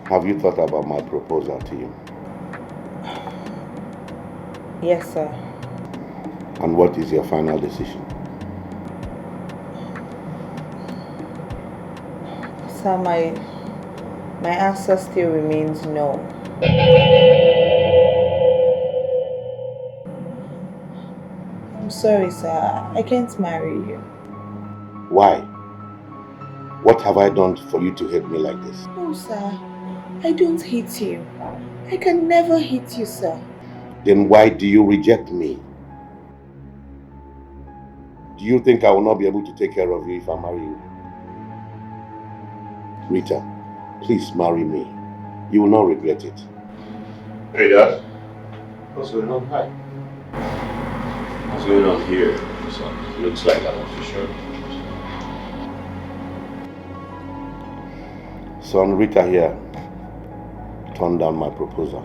Have you thought about my proposal to you? Yes, sir. And what is your final decision? Sir, my answer still remains no. I'm sorry, sir. I can't marry you. Why? What have I done for you to hate me like this? No, sir. I don't hate you. I can never hate you, sir. Then why do you reject me? Do you think I will not be able to take care of you if I marry you? Rita, please marry me. You will not regret it. Hey, Dad. What's going on? Hi. What's going on here? So, looks like I'm official. Son, Rita here turned down my proposal.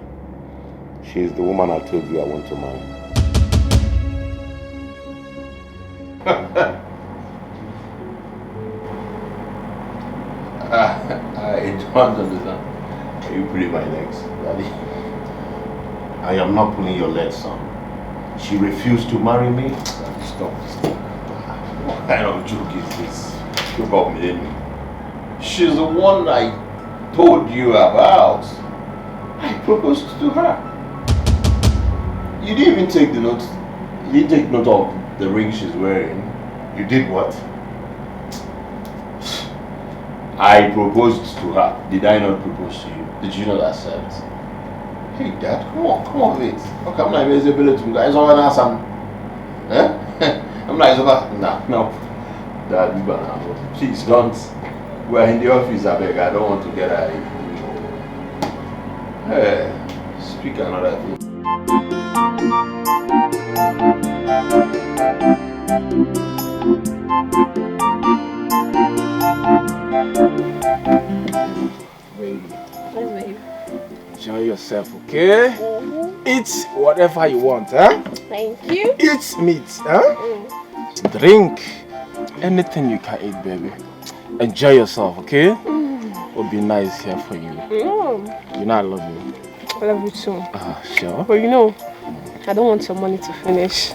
She is the woman I told you I want to marry. I don't understand. Are you pulling my legs, Daddy? I am not pulling your legs, son. She refused to marry me. Stop. What kind of joke is this? You got me, didn't you? She's the one I told you about. I proposed to her. You didn't even take the note. You didn't take note of the ring she's wearing. You did what? I proposed to her. Did I not propose to you? Did you not accept? Hey, Dad, come on, wait. How come I'm able to guys over now some? Eh? I'm like over. No. Dad, please don't. We're in the office, I beg. I don't want to get out of here. Hey, speak another thing. Baby. Enjoy yourself, okay? Eat whatever you want, huh? Thank you. Eat meat, huh? Drink anything you can eat, baby. Enjoy yourself, okay? It'll be nice here for you. You know I love you. I love you too. Sure. But you know, I don't want your money to finish.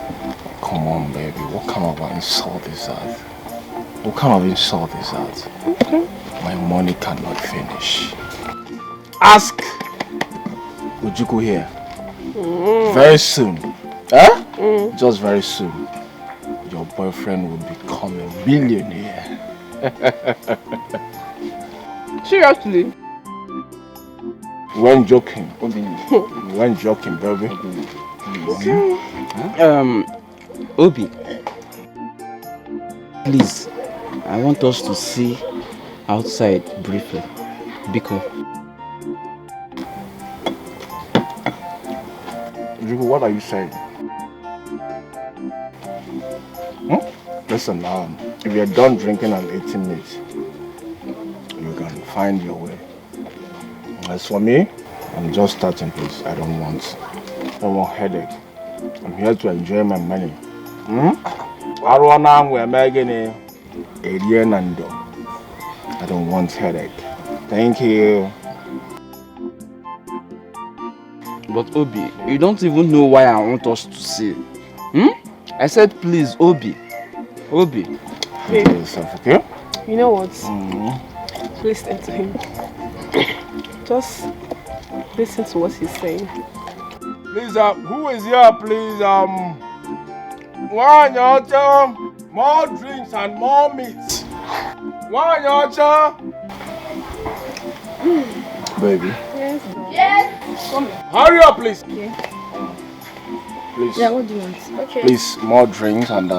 Come on, baby. What kind of insult is that? What kind of insult is that? Okay. My money cannot finish. Ask Ujuku here. Very soon. Huh? Just very soon. Your boyfriend will become a millionaire. Seriously? When joking. When joking, baby. Okay. Obi, please, I want us to see outside briefly. Biko. Ujuku, what are you saying? Listen, if you're done drinking and eating meat, you can find your way. As for me, I'm just starting, please. I don't want headache. I'm here to enjoy my money. I don't want headache. Thank you. But Obi, you don't even know why I want us to see. I said please, Obi. Obi. Enjoy yourself, okay? You know what? Listen to him. Just listen to what he's saying. Please, who is here, please? One yacha, more drinks and more meat. One yacha. Baby. Yes. Yes. Come here. Hurry up, please. Yeah. Please. Yeah, what do you want? Okay. Please, more drinks and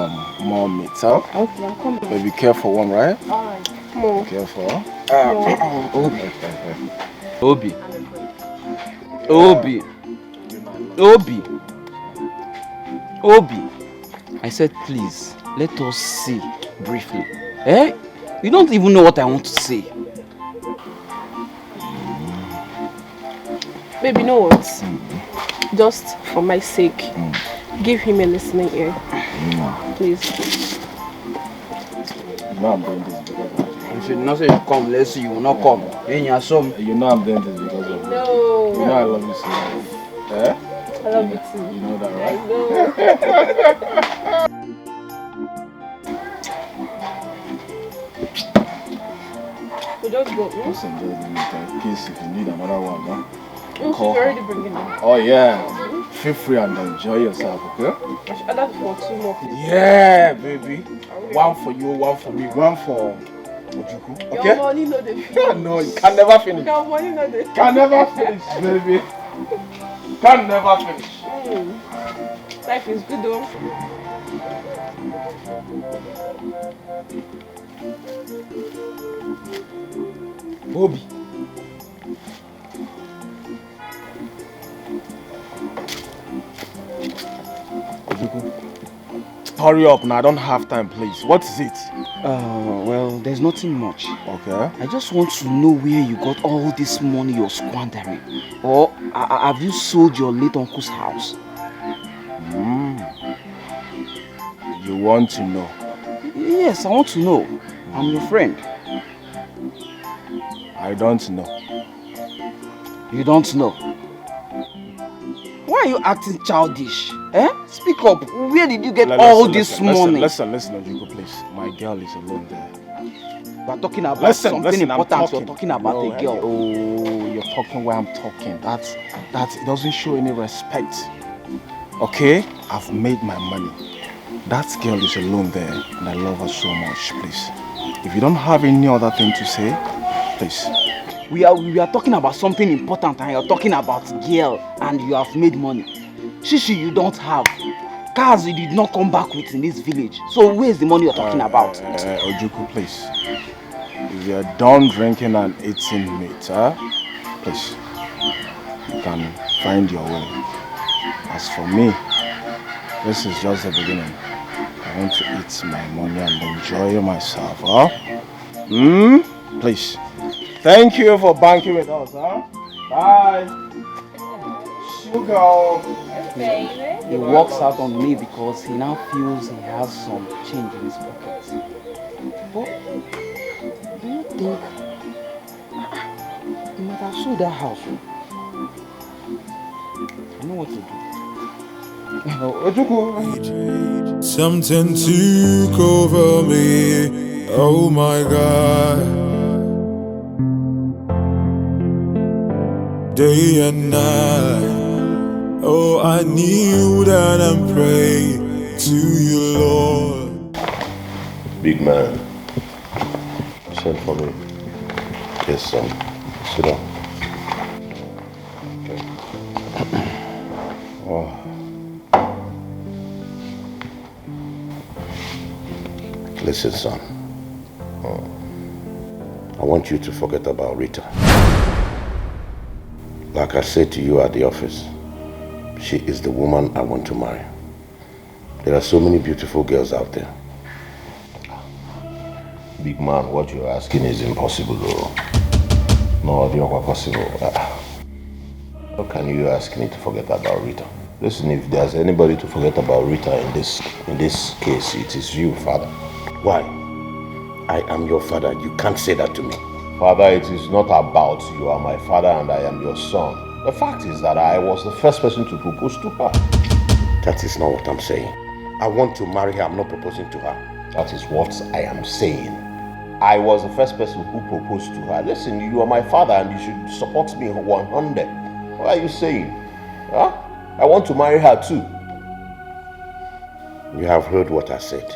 more meat, huh? Okay, I'm coming. Baby, careful one, right? Alright. Come on. Careful. Obi. Obi. Obi. Obi. I said please, let us see briefly. Eh? You don't even know what I want to say. Baby, you know what? Just for my sake, give him a listening ear. Please. No, I'm doing this because I You should not say you come, let's see, you will not come. Then you are some. You know I'm doing this because of you. No. You know I love you so much. Eh? I love you too. You know that, right? We just go. Listen, just in case if you need another one, huh? She's already bringing them. Oh yeah. Feel free and enjoy yourself, okay? I should add that for 2 more people. Yeah, baby. One for you, one for me, one for Ojuku. Okay? Your money no dey finish. No, you can never finish. Your money no dey Can never finish, baby. Can never finish. Life is good though. Bobby. Hurry up now, I don't have time, please. What is it? Well, there's nothing much. Okay. I just want to know where you got all this money you're squandering. Or have you sold your late uncle's house? You want to know? Yes, I want to know. I'm your friend. I don't know. You don't know? Why are you acting childish? Eh? Speak up. Where did you get all this money? Listen, Ojuku, please. My girl is alone there. We're talking about something important. You're talking about a girl. Oh, you're talking where I'm talking. That doesn't show any respect. Okay? I've made my money. That girl is alone there, and I love her so much, please. If you don't have any other thing to say, please. We are talking about something important, and you're talking about girl, and you have made money. Shishi, you don't have. Cars you did not come back with in this village. So where's the money you're talking about? Ojuku, please. If you're done drinking and eating meat, please, you can find your way. As for me, this is just the beginning. I want to eat my money and enjoy myself, Please. Thank you for banking with us, Bye. Sugar. He walks out on me because he now feels he has some change in his pockets. But do you think he might have sold that house? I know what to do. Something took over me. Oh my God. Day and night. Oh, I kneel down and pray to you, Lord. Big man, send for me. Yes, son. Sit down. Oh. Listen, son. I want you to forget about Rita. Like I said to you at the office, she is the woman I want to marry. There are so many beautiful girls out there. Big man, what you're asking is impossible, though. No, it's not possible. How can you ask me to forget about Rita? Listen, if there's anybody to forget about Rita in this case, it is you, father. Why? I am your father. You can't say that to me. Father, it is not about you are my father and I am your son. The fact is that I was the first person to propose to her. That is not what I'm saying. I want to marry her. I'm not proposing to her. That is what I am saying. I was the first person who proposed to her. Listen, you are my father and you should support me 100. What are you saying? Huh? I want to marry her too. You have heard what I said.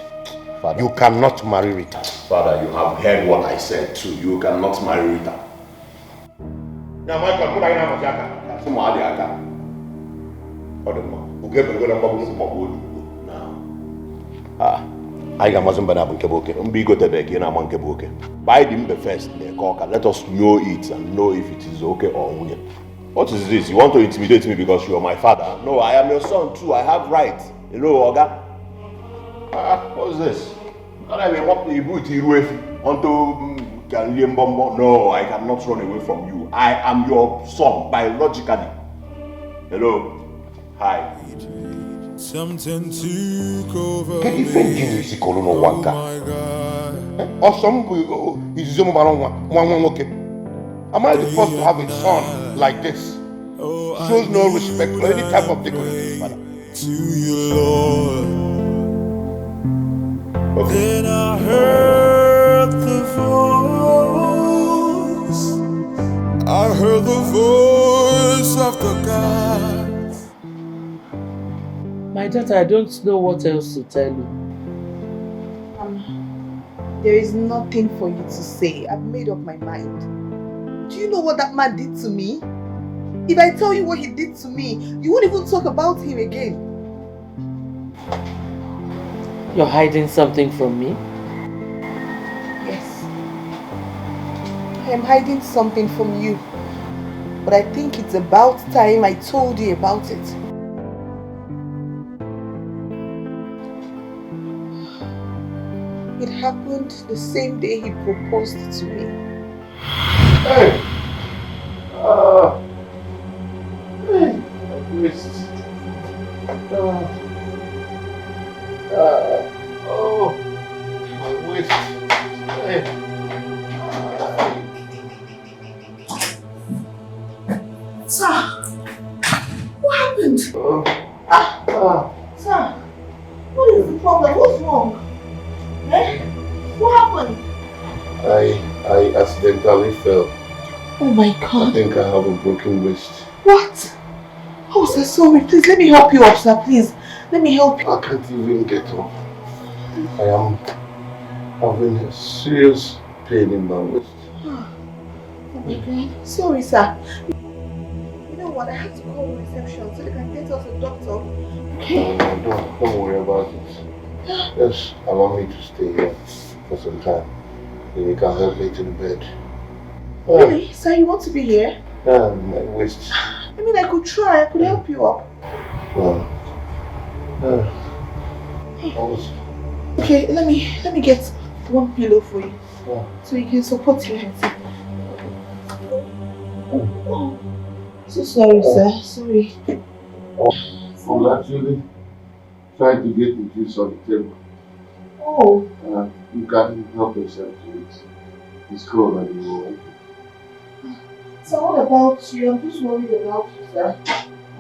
Father, you cannot marry Rita. Father, you have heard what I said too. You cannot marry Rita. I am Mazumba Nkeboke. Umbigo Tebeki and Amankeboke. Buy the mbe first, let us know it and know if it is okay or not. What is this? You want to intimidate me because you are my father? No, I am your son too. I have rights. Hello, Oga. What is this? No, I cannot run away from you. I am your son biologically. Hello. Hi. Something took over Get me. defend you, Oh my God. Or some is okay. Am I the first to have a son like this? Shows no respect for any type of dignity, father. To you, Lord. Okay. Then I heard the voice. I heard the voice of the God. My daughter, I don't know what else to tell you. There is nothing for you to say. I've made up my mind. Do you know what that man did to me? If I tell you what he did to me, you won't even talk about him again. You're hiding something from me? Yes. I am hiding something from you. But I think it's about time I told you about it. It happened the same day he proposed to me. Hey! Hey! I missed. Oh! My waist. Hey! Sir! What happened? Sir! What is the problem? What's wrong? Eh? What happened? I accidentally fell. Oh my I God. think I have a broken wrist. What? Oh, sir, sorry. Please, let me help you up, sir. Please. Let me help you. I can't even get up. I am having a serious pain in my wrist. Oh my God. Sorry, sir. You know what? I have to call reception so they can get us a doctor. Okay? No, don't worry about it. Just allow me to stay here for some time. Then you can help me to the bed. Really? Sir, you want to be here? Yeah, my waist. I mean, I could try. I could help you up. Okay, let me get one pillow for you. So you can support your head. Oh, so sorry, sir. Sorry. I'm actually trying to get the juice on the table. Oh. You can help yourself to it. It's cold and you will. So what about you? I'm just worried about you, sir.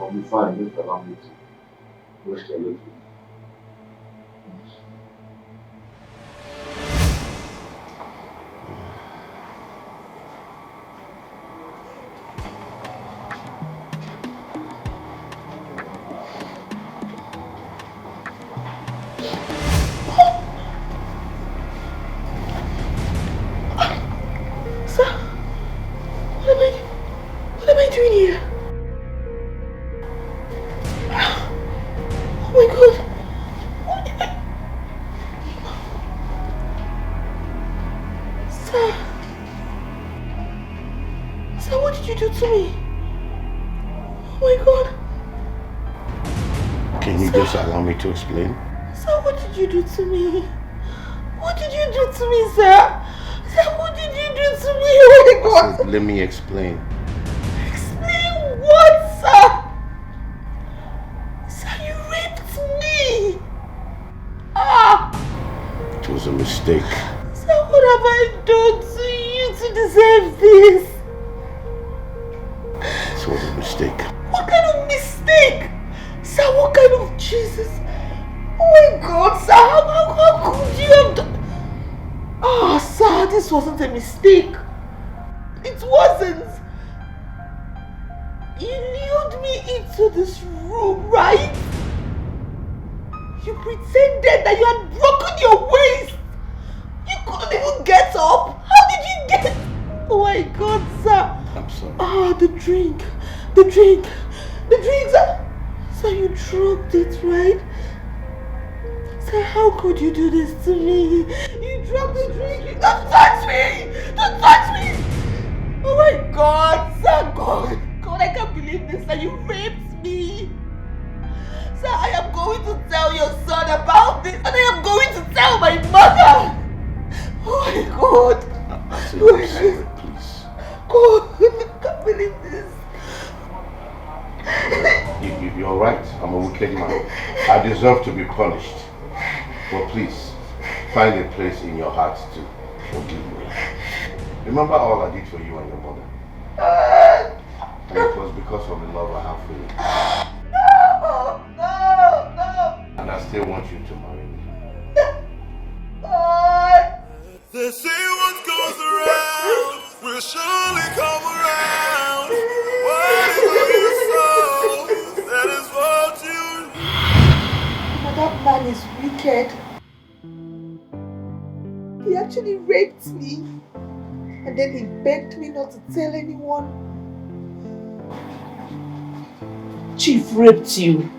I'll be fine. Just allow me to rest a little. What am I doing here? Oh my God. Sir, what did you do to me? Oh my God. Can you just allow me to explain? Sir, what did you do to me? What did you do to me, sir? Sir, what did you do to me? Oh my God. Let me explain. Explain what, sir? Sir, you raped me. It was a mistake. Sir, what have I done to you to deserve this? It was a mistake. What kind of mistake? Sir, what kind of Jesus? Oh my God, sir, how could you have done? Oh, sir, this wasn't a mistake. It wasn't. You lured me into this room, right? You pretended that you had broken your waist. You couldn't even get up. How did you get? Oh my God, sir. I'm sorry. The drink, sir. Sir, you drugged it, right? Sir, how could you do this to me? You drugged the drink. Don't touch me! Don't touch me! Oh my God, sir, God, I can't believe this, sir. You raped me. Sir, I am going to tell your son about this, and I am going to tell my mother. Oh my God. I'm sorry, please. God, I can't believe this. You're right. I'm a wicked man. I deserve to be punished. But please, find a place in your heart to forgive me. Remember all I did for you and your mother. And it was because of the love I have for you. No! And I still want you to marry me. They say what goes around will surely come around. Whatever you sow, that is what you. That man is wicked. He actually raped me. And then he begged me not to tell anyone. Chief raped you.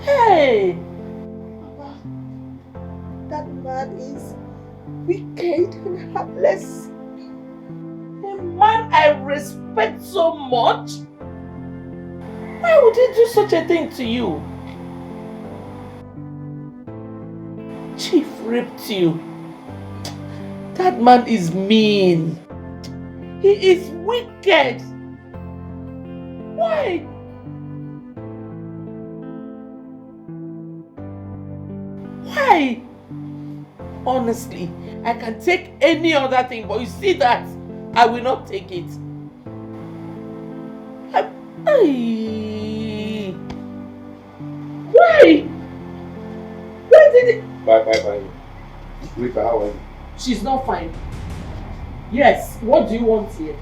Hey! Mama, that man is wicked and heartless. A man I respect so much? Why would he do such a thing to you? Chief raped you. That man is mean. He is wicked. Why? Why? Honestly, I can take any other thing, but you see that, I will not take it. Why? Why did it? Bye. Rita, how are you? She's not fine. Yes, what do you want here?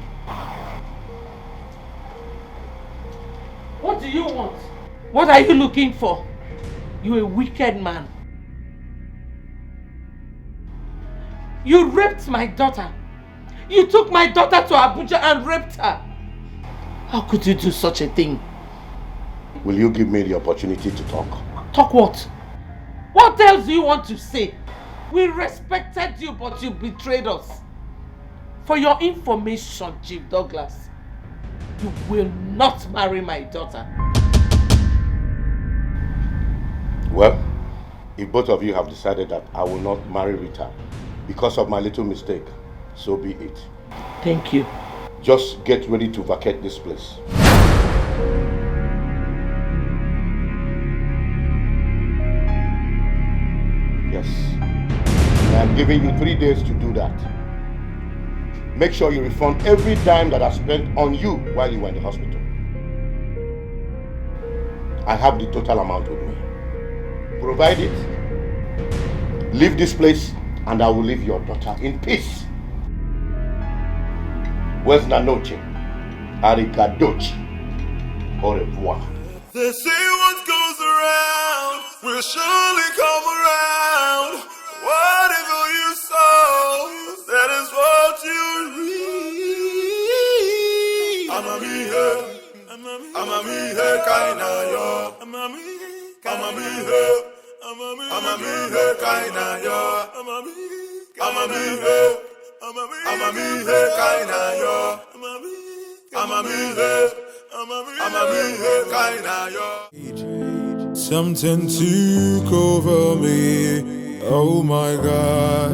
What do you want? What are you looking for? You're a wicked man. You raped my daughter. You took my daughter to Abuja and raped her. How could you do such a thing? Will you give me the opportunity to talk? Talk what? What else do you want to say? We respected you, but you betrayed us. For your information, Chief Douglas, you will not marry my daughter. Well, if both of you have decided that I will not marry Rita because of my little mistake, so be it. Thank you. Just get ready to vacate this place. Yes. I'm giving you 3 days to do that. Make sure you refund every dime that I spent on you while you were in the hospital. I have the total amount with me. Provide it, leave this place, and I will leave your daughter in peace. Buenas noches. Arrivederci. Au revoir. They say what goes around will surely come around. Whatever you sow, that is what you reap. I'm a me here, kaina yo. I'm a me here, kaina yo. I'm a me here, kaina yo. Something took over me, oh my God.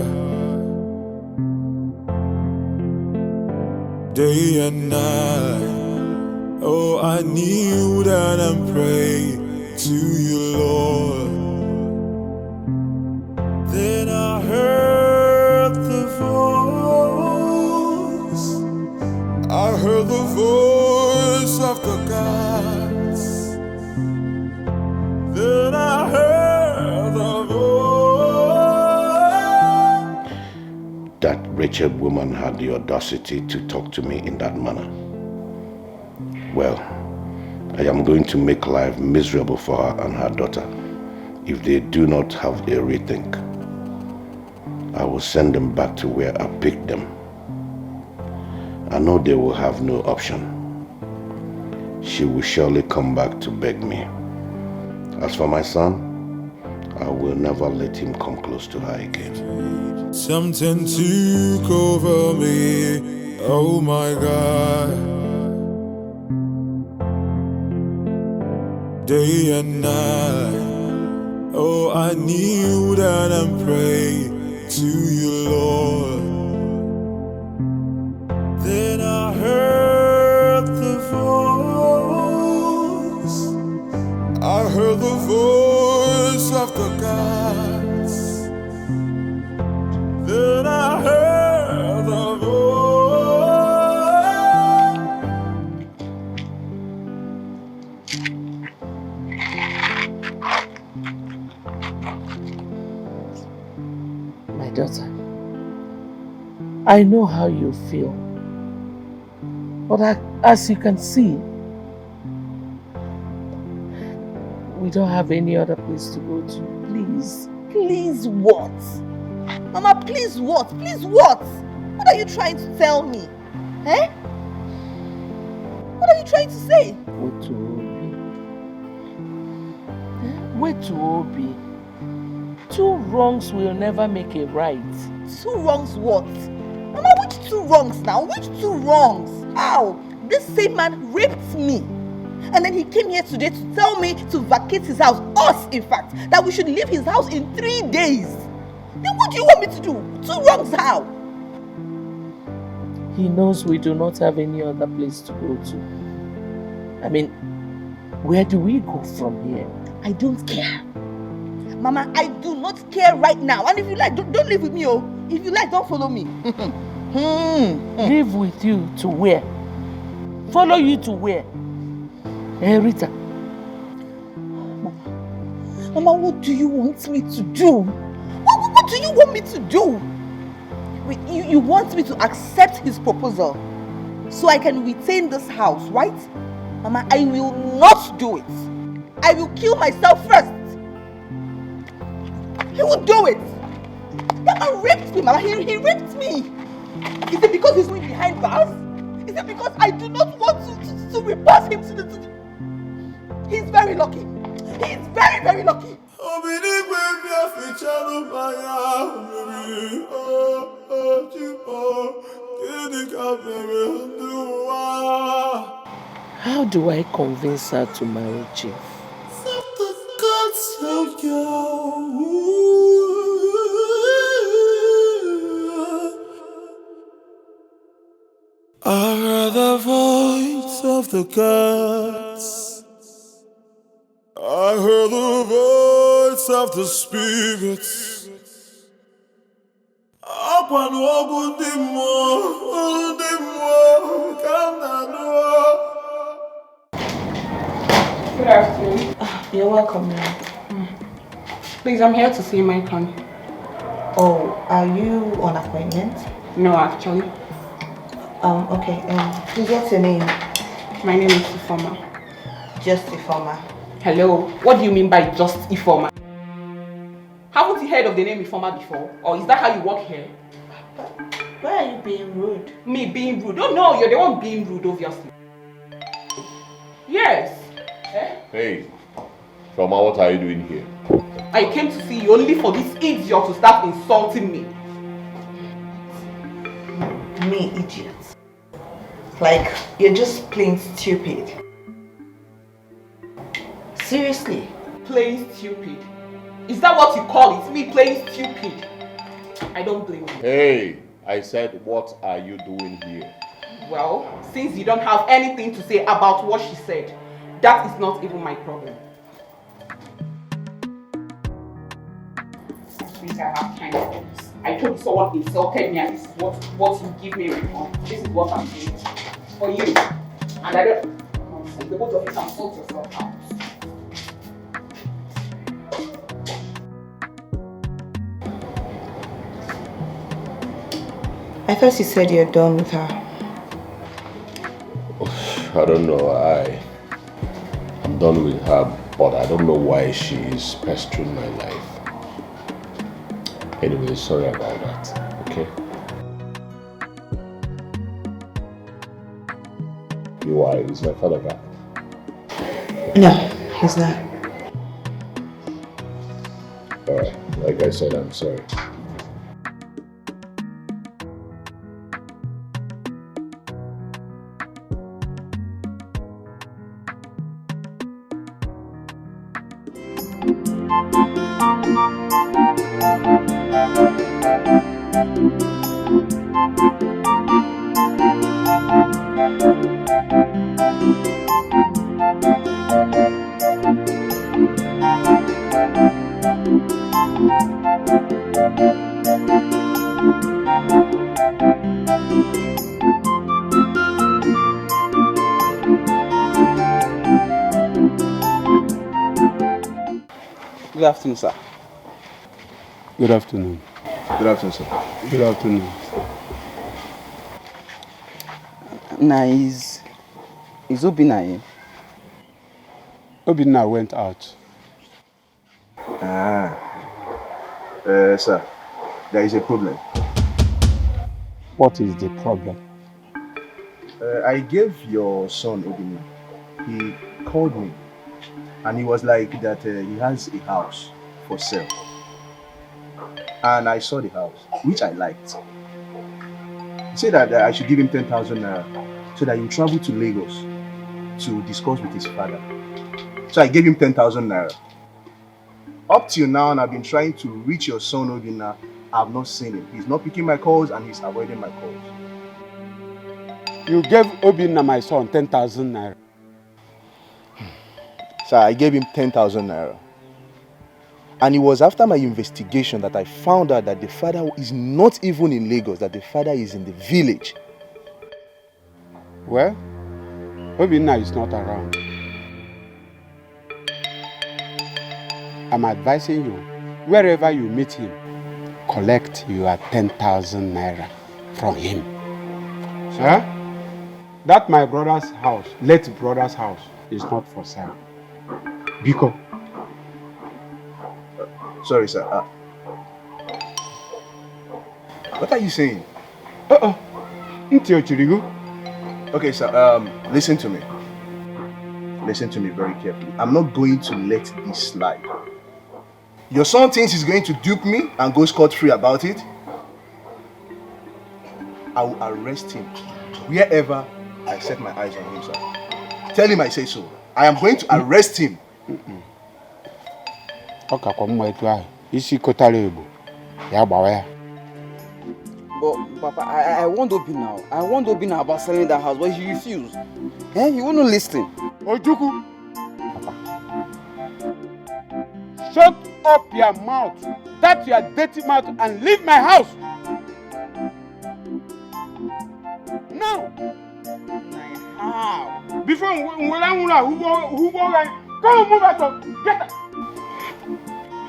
Day and night, oh I kneel down and pray to you, Lord. Then I heard the voice, I heard the voice of the gods. Then I heard the voice. That wretched woman had the audacity to talk to me in that manner. Well, I am going to make life miserable for her and her daughter if they do not have a rethink. I will send them back to where I picked them. I know they will have no option. She will surely come back to beg me. As for my son, I will never let him come close to her again. Something took over me, oh my God. Day and night, oh I kneel down and pray to you, Lord. Then I heard the voice, I heard the voice I know how you feel. But as you can see, we don't have any other place to go to. Please. Please what? Mama, please what? Please what? What are you trying to tell me? Eh? What are you trying to say? Wait to Obi. Wait to Obi. 2 wrongs will never make a right. 2 wrongs what? Mama, which 2 wrongs now? Which 2 wrongs? How? This same man raped me. And then he came here today to tell me to vacate his house. Us, in fact. That we should leave his house in 3 days. Then what do you want me to do? 2 wrongs how? He knows we do not have any other place to go to. I mean, where do we go from here? I don't care. Mama, I do not care right now. And if you like, don't live with me, oh. If you like, don't follow me. Live with you to where? Follow you to where? Rita. Mama, what do you want me to do? What do you want me to do? Wait, you want me to accept his proposal so I can retain this house, right? Mama, I will not do it. I will kill myself first. He will do it. That man raped me, Mama. He raped me. Is it because he's going behind bars? Is it because I do not want to report him to the... He's very lucky. He is very, very lucky. How do I convince her to marry Chief? I heard the voice of the gods. I heard the voice of the spirits. Up and walk the more, come down. Good afternoon. You're welcome, ma'am. Please, I'm here to see my con. Oh, are you on appointment? No, actually. Okay. Please, what's your name? My name is Ifoma. Just Ifoma. Hello. What do you mean by just Ifoma? Haven't you heard of the name Ifoma before? Or is that how you work here? Why are you being rude? Me being rude? Oh no, you're the one being rude, obviously. Yes. Eh? Hey, Philmond, what are you doing here? I came to see you only for this idiot to start insulting me. Me, idiot. Like, you're just plain stupid. Seriously. Plain stupid. Is that what you call it? Me plain stupid? I don't blame you. Hey, I said, what are you doing here? Well, since you don't have anything to say about what she said, that is not even my problem. Since I have time for this. I told you someone insulted me and this is what you give me in return. This is what I'm doing for you. And I don't... Nonsense. The both of you can sort yourself out. I thought you said you're done with her. I don't know. I'm done with her, but I don't know why she is pestering my life. Anyway, sorry about that, okay? Why? Is my father back? No, he's not. Alright, like I said, I'm sorry. Good afternoon, sir. Good afternoon. Good afternoon, sir. Good afternoon. Nice. Is Obinna in? Obinna went out. Sir, there is a problem. What is the problem? I gave your son Obinna. He called me and he was like that he has a house for sale. And I saw the house, which I liked. He said that I should give him 10,000 naira so that he will travel to Lagos to discuss with his father. So I gave him 10,000 naira. Up till now, and I've been trying to reach your son Obinna. I've not seen him. He's not picking my calls and he's avoiding my calls. You gave Obinna, my son, 10,000 naira. Sir, I gave him 10,000 naira. And it was after my investigation that I found out that the father is not even in Lagos, that the father is in the village. Well, Obinna is not around. I'm advising you, wherever you meet him, collect your 10,000 naira from him. Sir, that my brother's house, late brother's house, is not for sale. Biko. Sorry, sir. What are you saying? Okay, sir. Listen to me. Listen to me very carefully. I'm not going to let this slide. Your son thinks he's going to dupe me and go scot-free about it. I will arrest him wherever I set my eyes on him, sir. Tell him I say so. I am going to arrest him. But Papa, I want Obinna. I want Obinna about selling that house, but he refused. He wouldn't listen. Ojuku! Papa. Shut up your mouth. That's your dirty mouth and leave my house. Now. How? Before who go come move out of get out.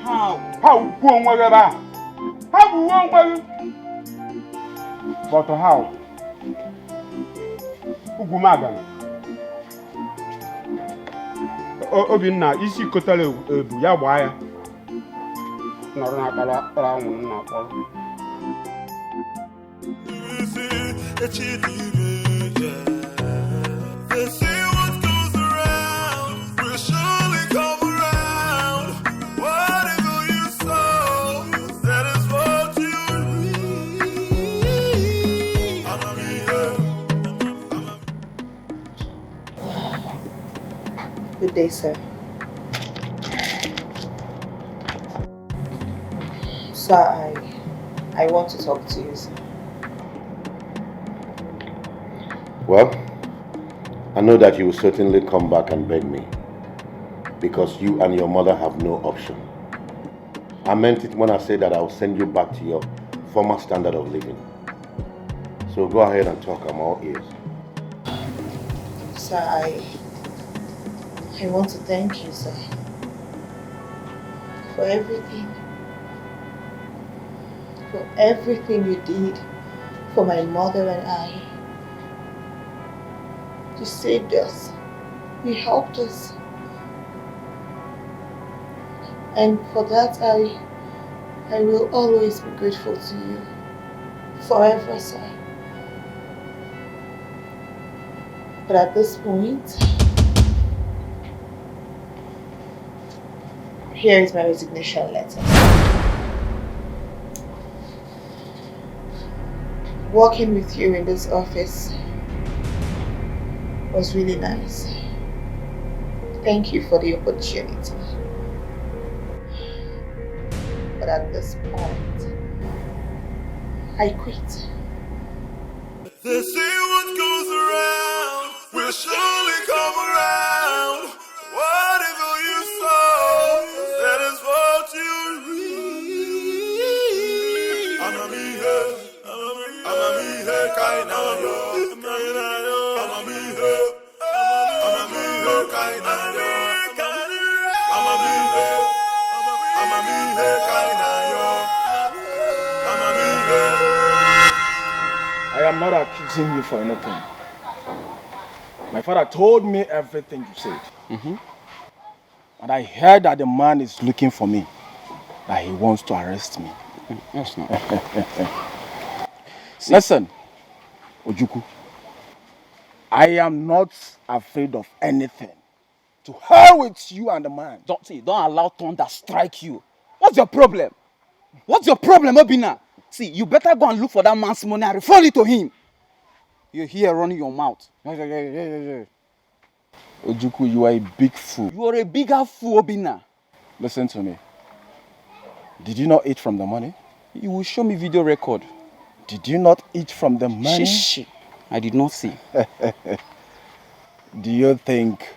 How? How go wherever? How go where? But how? Ugumagana. Obinna isi kotale ebu ya gba ya. Nọrọ na akpara anwụ na akpọrọ. They say what goes around will surely come around. Whatever you sow, that is what you reap. Good day, sir. Sir, I want to talk to you, sir. Well, I know that you will certainly come back and beg me because you and your mother have no option. I meant it when I said that I will send you back to your former standard of living. So go ahead and talk, I'm all ears. Sir, I want to thank you, sir, for everything. For everything you did for my mother and I. You saved us. You helped us. And for that, I will always be grateful to you. Forever, sir. But at this point, here is my resignation letter. Working with you in this office was really nice. Thank you for the opportunity. But at this point, I quit. They say what goes around will surely come around. Whatever you sow, that is what you reap. I am not accusing you for anything. My father told me everything you said. And I heard that the man is looking for me. That he wants to arrest me. Yes, no. Listen, Ojuku. I am not afraid of anything. To hell with you and the man. Don't allow thunder strike you. What's your problem? What's your problem, Obina? See, you better go and look for that man's money and refund it to him. You're here running your mouth. Ojuku, you are a big fool. You are a bigger fool, Obina. Listen to me. Did you not eat from the money? You will show me video record. Did you not eat from the money? Shh. I did not see. Do you think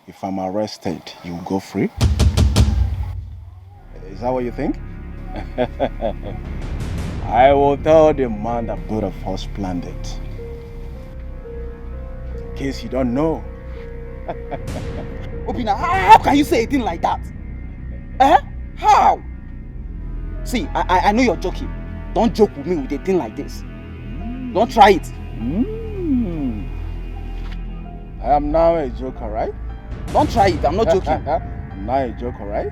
if I'm arrested, you will go free? Is that what you think? I will tell the man that both of us planned it. In case you don't know. Obina, how can you say a thing like that? How? See, I know you're joking. Don't joke with me with a thing like this. Don't try it. I am now a joker, right? Don't try it, I'm not joking. I'm not a joker, right?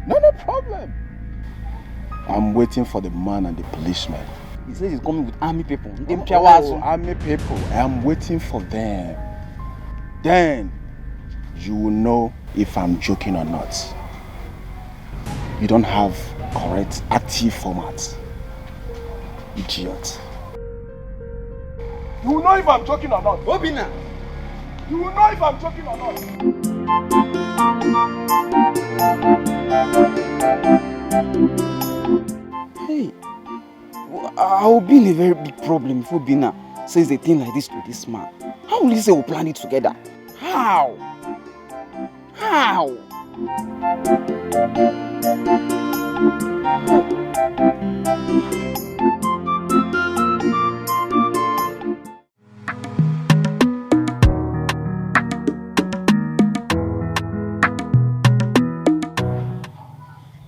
No problem. I'm waiting for the man and the policeman. He says he's coming with army people. Army people. I'm waiting for them. Then you will know if I'm joking or not. You don't have correct active format. Idiot. You will know if I'm joking or not. Obina! You will know if I'm joking or not. Hey, I will be in a very big problem if Obina says a thing like this to this man. How will he say we'll plan it together? How?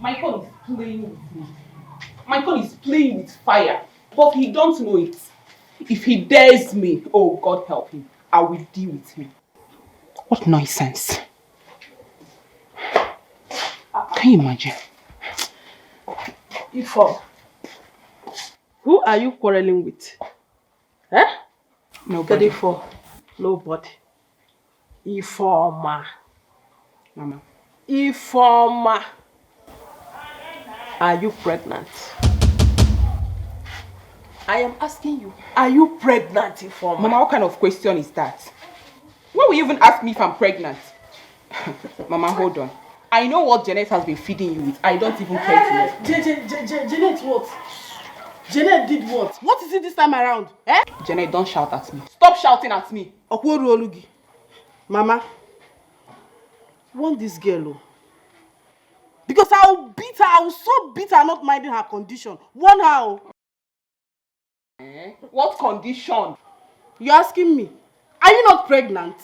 My phone is playing with me. My phone is playing with fire, but he don't know it. If he dares me, oh God help him, I will deal with him. What nonsense. Can you imagine? Ifo, who are you quarreling with? Nobody. Ifo, nobody. Ifoma. Mama. Ifoma. Are you pregnant? I am asking you, are you pregnant, Ifoma? Mama, what kind of question is that? Why will you even ask me if I'm pregnant? Mama, hold on. I know what Janet has been feeding you with. I don't even care to know. Janet what? Janet did what? What is it this time around? Janet, don't shout at me. Stop shouting at me. Okworu Olugi. Mama, warn this girl, oh. Because I will beat her. I will so beat her not minding her condition. Warn her, oh. What condition? You're asking me, are you not pregnant?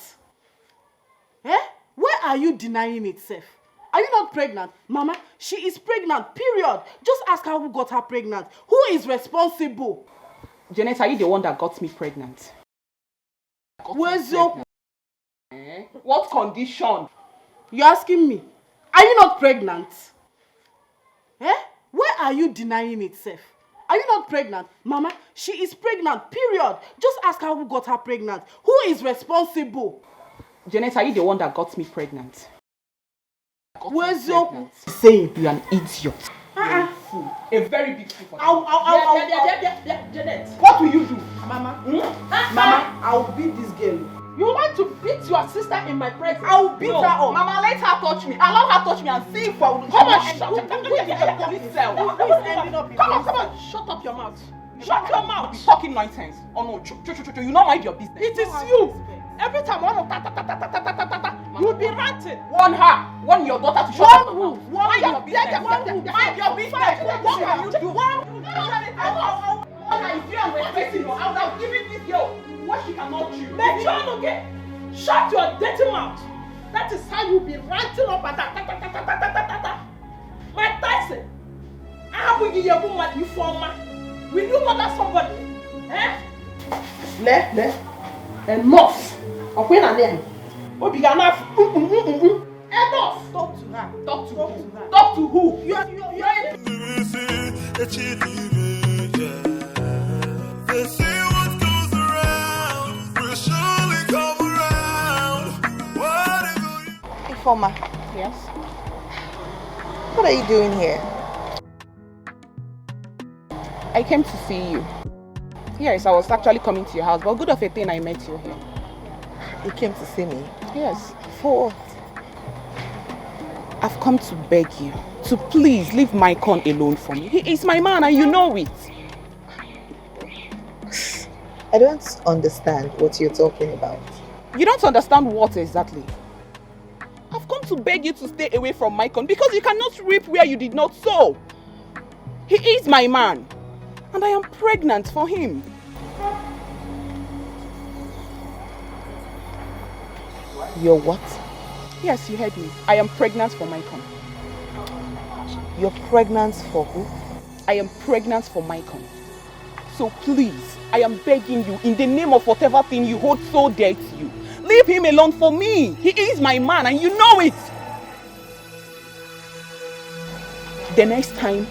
Why are you denying it, Seth? Are you not pregnant? Mama, she is pregnant, period. Just ask her who got her pregnant. Who is responsible? Janet, are you the one that got me pregnant? Where's your... What condition? You're asking me, are you not pregnant? Why are you denying it, Seth? Are you not pregnant? Mama, she is pregnant, period. Just ask her who got her pregnant. Who is responsible? Janet, are you the one that got me pregnant? Where's your... Saying you're an idiot. A very big fool. Janet. What will you do? Mama, Mama, I'll beat this girl. You want to beat your sister in my presence? I'll beat her up. Mama, let her touch me. Allow her touch me and see if I will... Come on, shut up. Come on, shut up your mouth. Shut your mouth. You're talking nonsense. Oh no, you don't mind your business. It is you. Every time one of you'll be ranting. Warn her. Warn your daughter to shut up. Mind your business. Mind your business. What can you do? If you are respecting her, I would have given this girl what she cannot do. Okay? Shut your dirty mouth. That is how you be ranting up at that. Mike Tyson, I will give you a woman you former. Will you murder somebody? Enough. When I am. What began enough? Enough. Talk to her. Talk to her. Talk to who? You're They say what goes around will surely come around. Whatever you... Informer, Yes? what are you doing here? I came to see you. Yes, I was actually coming to your house, but good of a thing I met you here. You came to see me? Yes. For what? I've come to beg you to please leave my con alone for me. He is my man and you know it. I don't understand what you're talking about. You don't understand what exactly? I've come to beg you to stay away from my con because you cannot reap where you did not sow. He is my man and I am pregnant for him. You're what? Yes, you heard me. I am pregnant for Maicon. You're pregnant for who? I am pregnant for Maicon. So please, I am begging you in the name of whatever thing you hold so dear to you. Leave him alone for me. He is my man and you know it. The next time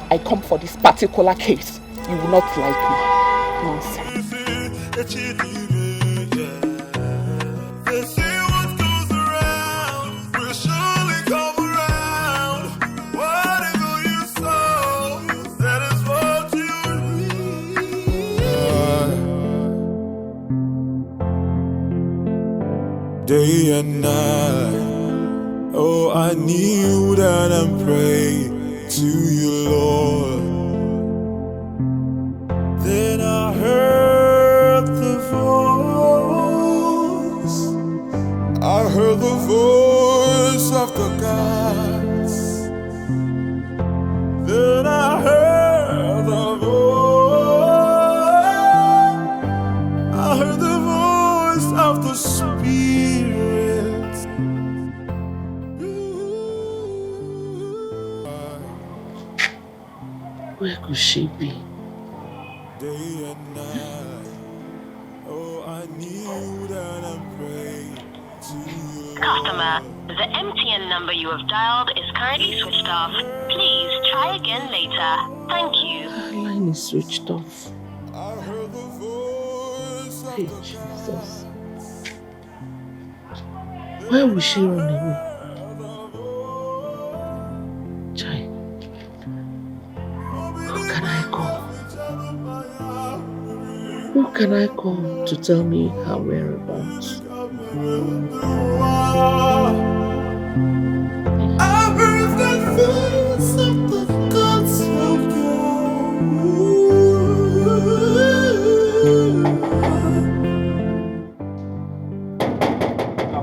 I come for this particular case, you will not like me. Nonsense. They say what goes around will surely come around. Whatever you sow, that is what you reap. Day and night, oh, I kneel down and pray to you, Lord. Then I heard the voice. I heard the voice of the gods. Then I heard the voice. I heard the voice of the Spirit. Where could she be? Day and night, oh, I kneel down and pray to you. Customer, the MTN number you have dialed is currently switched off. Please try again later. Thank you. Her line is switched off. I heard the voice of Hey, the Jesus. Why would she run away? Chai. Who can I call? Who can I call to tell me her whereabouts? I heard the voice of the gods of God.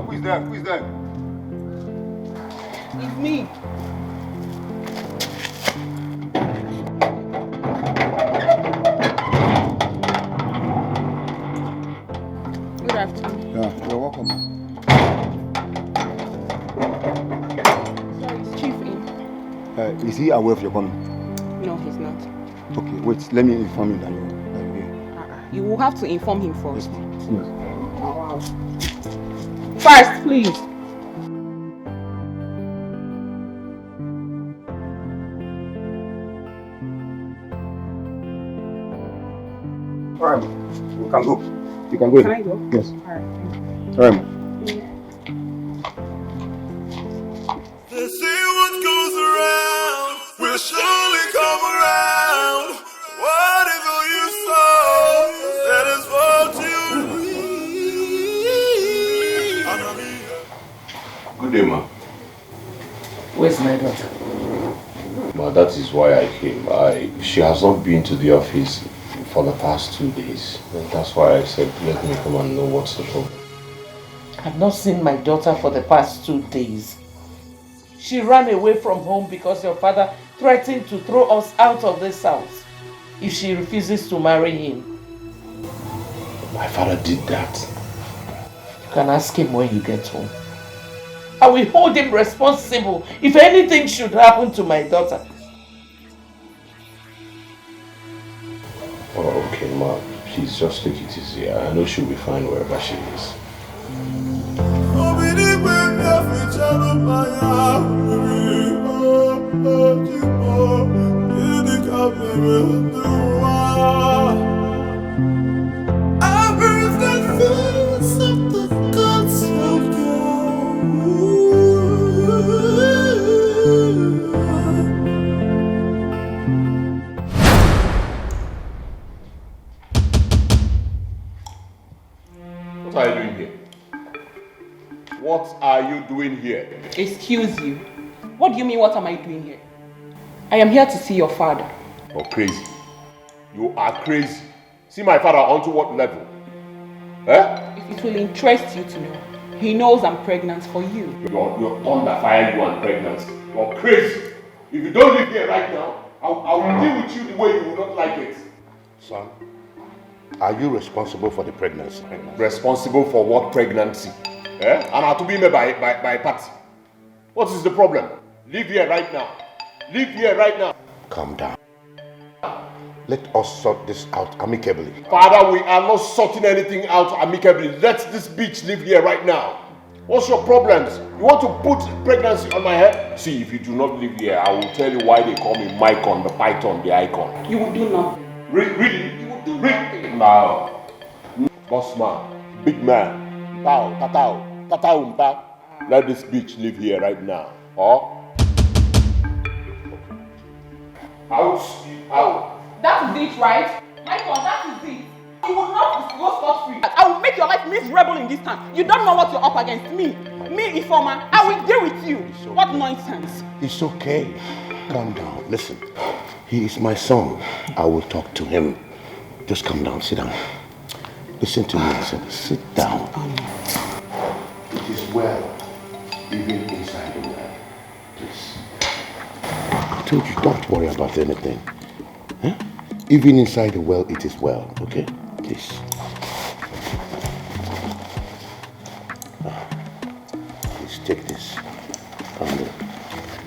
Who is there? Who is there? It's me. Good afternoon. Yeah, you're welcome. Sorry, is Chief in? Is he aware of your coming? No, he's not. Okay, wait, let me inform him that you're here. You will have to inform him first. Yes. First, please. Alright, you can go. You can go. Can I go? Yes. Alright. Alright. They say what goes around will surely come around. Whatever you sow, that is what you reap. Good day, ma. Where's my daughter? Ma, that is why I came. She has not been to the office for the past 2 days. And that's why I said, let me come and know what's the problem. I've not seen my daughter for the past 2 days. She ran away from home because your father threatened to throw us out of this house if she refuses to marry him. My father did that. You can ask him when you get home. I will hold him responsible if anything should happen to my daughter. Oh, okay, ma. Please please just take it easy. I know she'll be fine wherever she is. What are you doing here? What are you doing here? Excuse you. What do you mean, what am I doing here? I am here to see your father. You're crazy. You are crazy. See my father onto what level? Eh? If it will interest you to know, he knows I'm pregnant for you. You're under fire, you are pregnant. You're crazy. If you don't live here right now, I'll deal with you the way you will not like it. Son, are you responsible for the pregnancy? Responsible for what pregnancy? Eh? And I have to be made by party. What is the problem? Live here right now. Live here right now. Calm down. Let us sort this out amicably. Father, we are not sorting anything out amicably. Let this bitch live here right now. What's your problems? You want to put pregnancy on my head? See, if you do not live here, I will tell you why they call me Mycon, the python, the icon. You will do nothing. Really? You will do nothing. Now. Boss man, big man, tatao, let this bitch live here right now. Huh? Out. That is it, right? Michael, that is it. You will not go scot-free. I will make your life miserable in this town. You don't know what you're up against. Me, Informer. I will deal with you. What nonsense. It's okay. Calm down. Listen, he is my son. I will talk to him. Just calm down. Sit down. Listen to me. I said, sit down. It is well, even inside the well. Please. I told you, don't worry about anything. Huh? Even inside the well, it is well. Okay? Please. Please take this and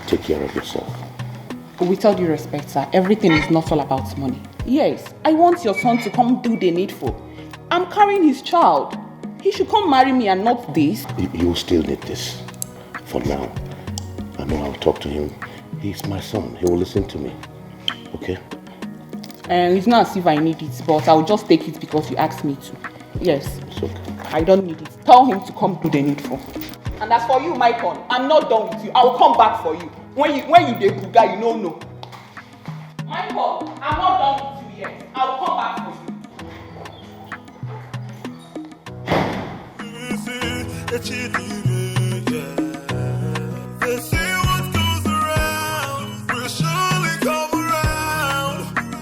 take care of yourself. With all due respect, sir, everything is not all about money. Yes, I want your son to come do the needful. I'm carrying his child. He should come marry me and not this. You still need this. For now. I know I'll talk to him. He's my son. He will listen to me. Okay? It's not as if I need it, but I'll just take it because you asked me to. Yes. It's okay. I don't need it. Tell him to come do the needful. And as for you, Michael, I'm not done with you. I will come back for you. When you dey buga, you don't know. Michael, I'm not done with you yet. I will come back for you. They say what goes around will surely come around.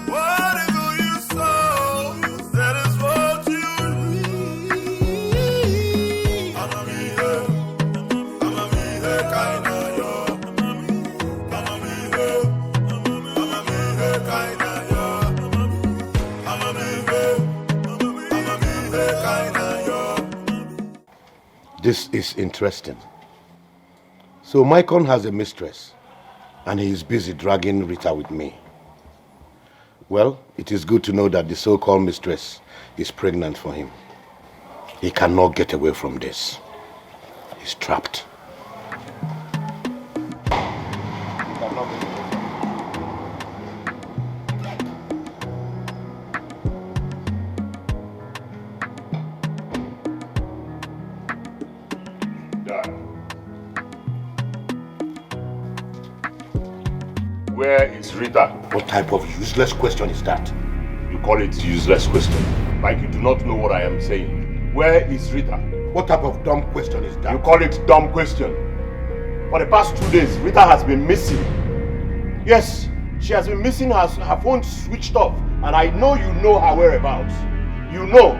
Whatever you sow, that is what you reap. I'ma be here kinda yo. I'ma be here kinda yo. I'ma be here kinda yo. This is interesting. So Mycon has a mistress and he is busy dragging Rita with me. Well, it is good to know that the so-called mistress is pregnant for him. He cannot get away from this. He's trapped. Where is Rita? What type of useless question is that? You call it useless question. Like you do not know what I am saying. Where is Rita? What type of dumb question is that? You call it dumb question. For the past 2 days, Rita has been missing. Yes, she has been missing. Her phone switched off. And I know you know her whereabouts. You know.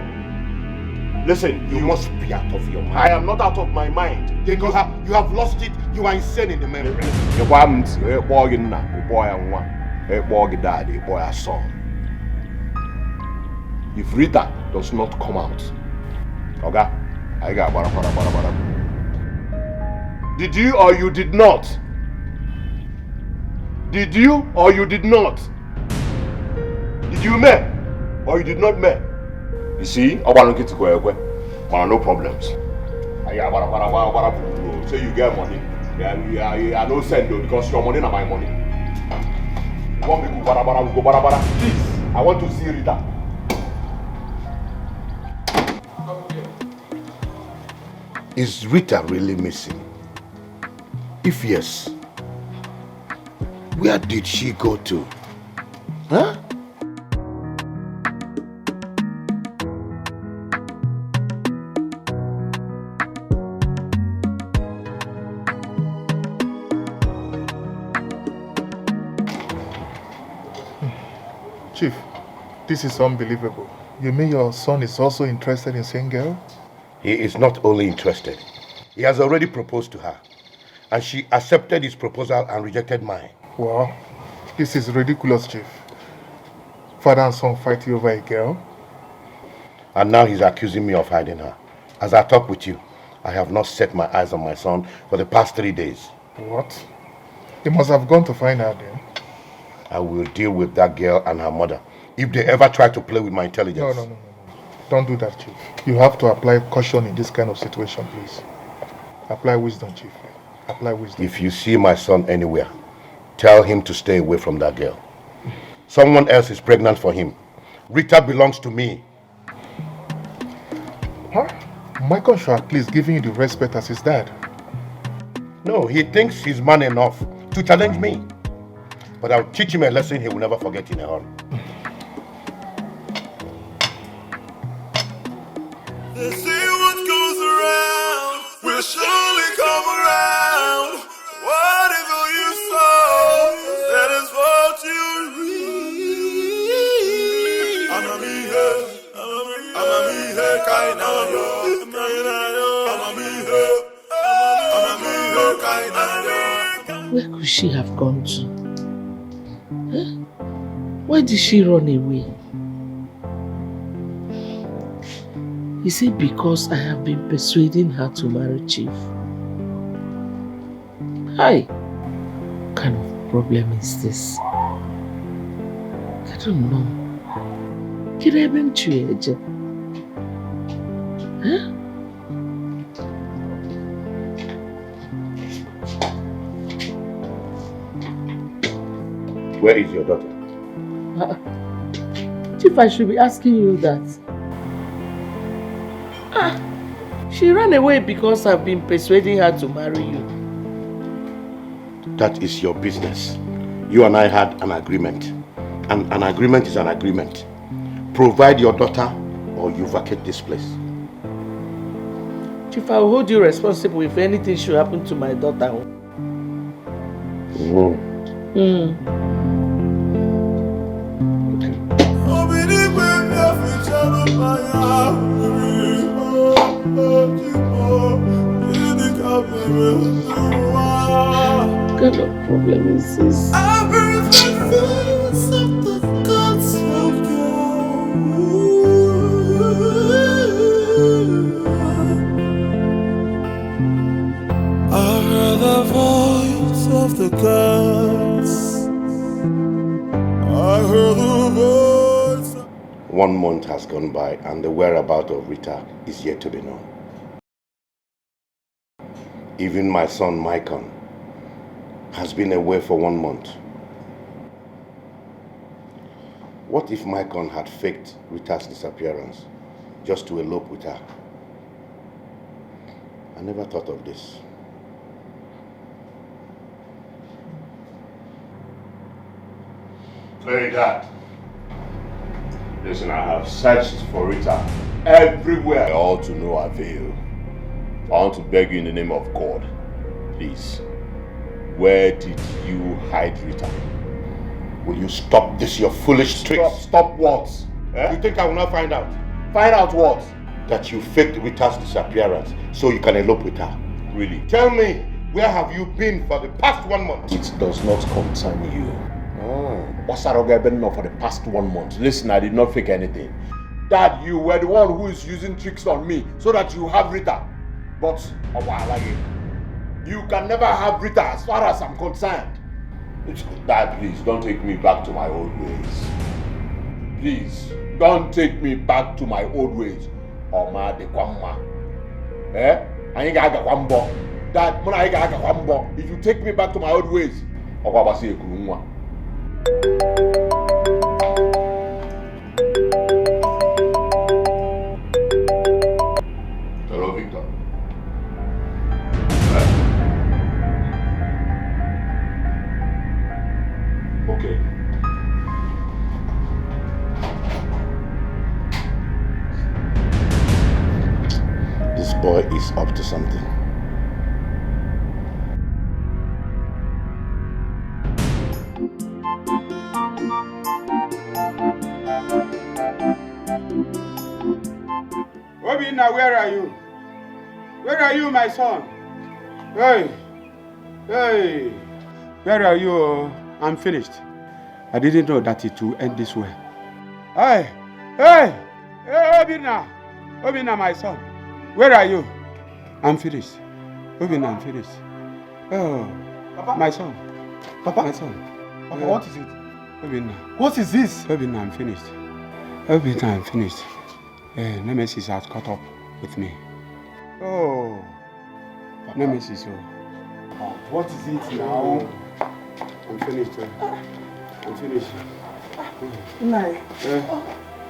Listen, you must be out of your mind. I am not out of my mind. You have lost it. You are insane in the memory. If Rita does not come out, okay, I got bara. Did you or you did not? Did you or you did not? Did you met or you did not met? You see, I want to get to go. No problems. Say you get money. I don't send you because your money is not my money. You want me to go bara, we go bara. Please, I want to see Rita. Is Rita really missing? If yes, where did she go to? Huh? Chief, this is unbelievable. You mean your son is also interested in seeing girl? He is not only interested, he has already proposed to her. And she accepted his proposal and rejected mine. Wow, this is ridiculous, Chief. Father and son fighting over a girl? And now he's accusing me of hiding her. As I talk with you, I have not set my eyes on my son for the past 3 days. What? He must have gone to find her then. I will deal with that girl and her mother if they ever try to play with my intelligence. No. Don't do that, Chief. You have to apply caution in this kind of situation, please. Apply wisdom, Chief. Apply wisdom. If you see my son anywhere, tell him to stay away from that girl. Someone else is pregnant for him. Rita belongs to me. Huh? Michael should at least giving you the respect as his dad. No, he thinks he's man enough to challenge me. But I'll teach him a lesson he will never forget in a hurry. They say what goes around will surely come around. Whatever you sow, that is what you reap. Where could she have gone to? Huh? Why did she run away? Is it because I have been persuading her to marry Chief? Hi! What kind of problem is this? I don't know. Can I even change? Huh? Where is your daughter? Chief, I should be asking you that. She ran away because I've been persuading her to marry you. That is your business. You and I had an agreement. And an agreement is an agreement. Provide your daughter or you vacate this place. Chief, I will hold you responsible if anything should happen to my daughter. What kind of problem is this? I heard the voice of the gods. I heard the voice. 1 month has gone by and the whereabouts of Rita is yet to be known. Even my son, Michael, has been away for 1 month. What if Michael had faked Rita's disappearance just to elope with her? I never thought of this. Hey, Dad. Listen, I have searched for Rita everywhere. All to no avail. I want to beg you in the name of God, please. Where did you hide Rita? Will you stop this, your foolish tricks? Stop what? You think I will not find out? Find out what? That you faked Rita's disappearance so you can elope with her. Really? Tell me, where have you been for the past 1 month? It does not concern you. What's that again for the past 1 month? Listen, I did not fake anything. Dad, you were the one who is using tricks on me so that you have Rita. But, you can never have Rita as far as I'm concerned. Dad, please, don't take me back to my old ways. Please, Don't take me back to my old ways. Oma de kwamma. I ain't got kwambo. Dad, when I got kwambo, if you take me back to my old ways, Okwa basi ekurunwa. Hello, Victor. Okay. This boy is up to something. Obinna, where are you? Where are you, my son? Hey! Hey! Where are you? I'm finished. I didn't know that it would end this way. Hey! Hey! Hey, Obinna! Obinna, my son. Where are you? I'm finished. Obinna, I'm finished. Oh, Papa? My son. Papa? My son. Papa, what is it? Obinna. What is this? Obinna, I'm finished. Obinna, I'm finished. Nemesis has caught up with me. Oh. Papa. Nemesis, oh. What is it now? I'm finished. I'm finished.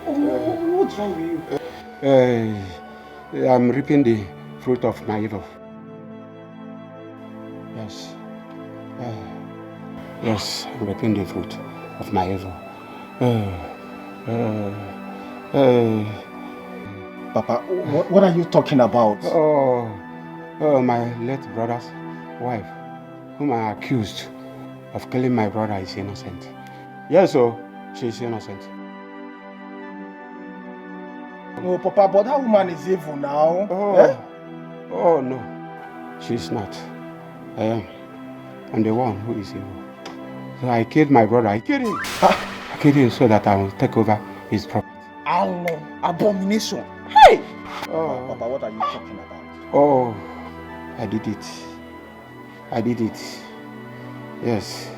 What's wrong with you? I'm reaping the fruit of my evil. Yes. Yes, I'm reaping the fruit of my evil. Papa, what are you talking about? My late brother's wife, whom I accused of killing my brother, is innocent. Yes, she's innocent. No, Papa, but that woman is evil now. Oh no, she's not. I am. I'm the one who is evil. So I killed my brother. I killed him. I killed him so that I will take over his property. Allah, abomination. Hey! Papa, what are you talking about? Oh, I did it. I did it. Yes,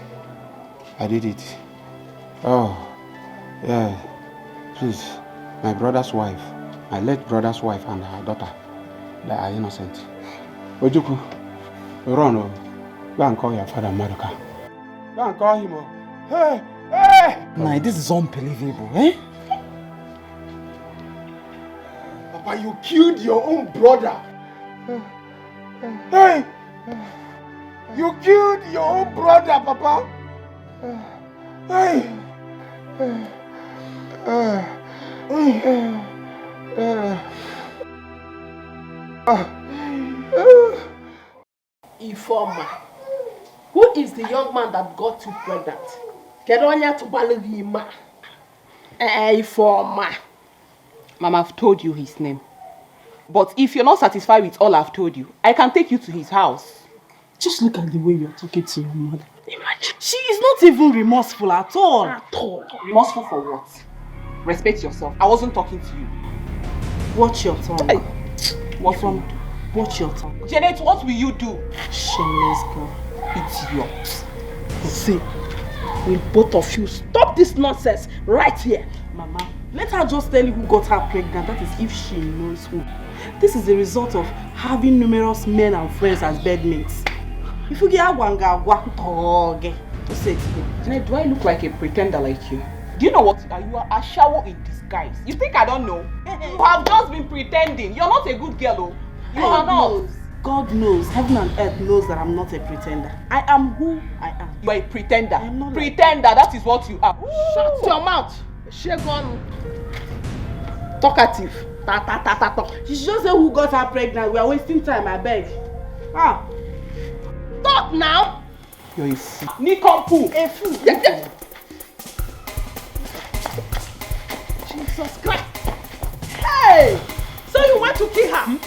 I did it. Oh, yeah. Please, my brother's wife, my late brother's wife and her daughter, they are innocent. Ojuku, run, go and call your father, Madoka. Go and call him. Hey, hey! Nah, this is unbelievable, eh? Papa, you killed your own brother. Hey! You killed your own brother, Papa. Hey! Informer, who is the young man that got you pregnant? Kedonya to Balagima. Informer. Mama, I've told you his name. But if you're not satisfied with all I've told you, I can take you to his house. Just look at the way you're talking to your mother. Imagine. She is not even remorseful at all. Remorseful for what? Respect yourself. I wasn't talking to you. Watch your tongue. What from? Watch your tongue. Janet, what will you do? Shameless girl. Idiot. See, will both of you stop this nonsense right here? Mama, let her just tell you who got her pregnant. That is if she knows who. This is the result of having numerous men and friends as bedmates. If you get to say it again. Janet, do I look like a pretender like you? Do you know what? You are a shower in disguise. You think I don't know? You have just been pretending. You're not a good girl, oh. You are not. God knows, heaven and earth knows that I'm not a pretender. I am who I am. You are a pretender. I'm not pretender, that is what you are. Shut your mouth. Shagon. Talkative. She should just say who got her pregnant. We are wasting time, I beg. Talk now. You're a fool. Nikompu. A fool. Yeah. Jesus Christ. Hey! So you want to kill her?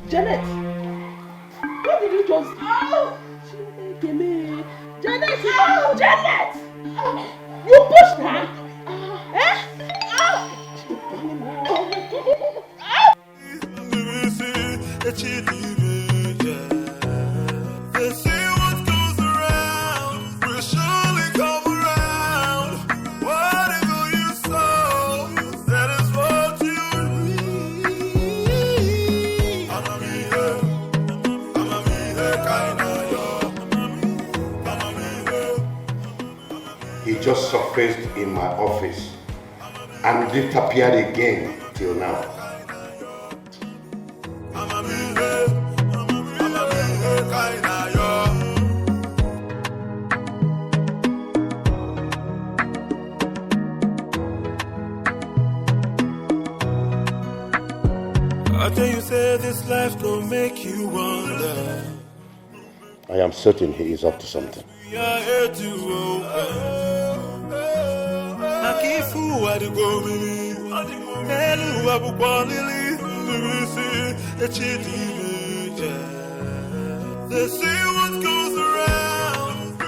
Janet! What did you just... Janet! Janet! You pushed her? They say what goes around will surely come around. What if just surfaced in my office and disappeared again till now. I tell you, say this life gon' make you wonder. I am certain he is up to something. We are here to open. Akifu adigomini, elu abukwanili, lirisi, echidimi. They say what goes around.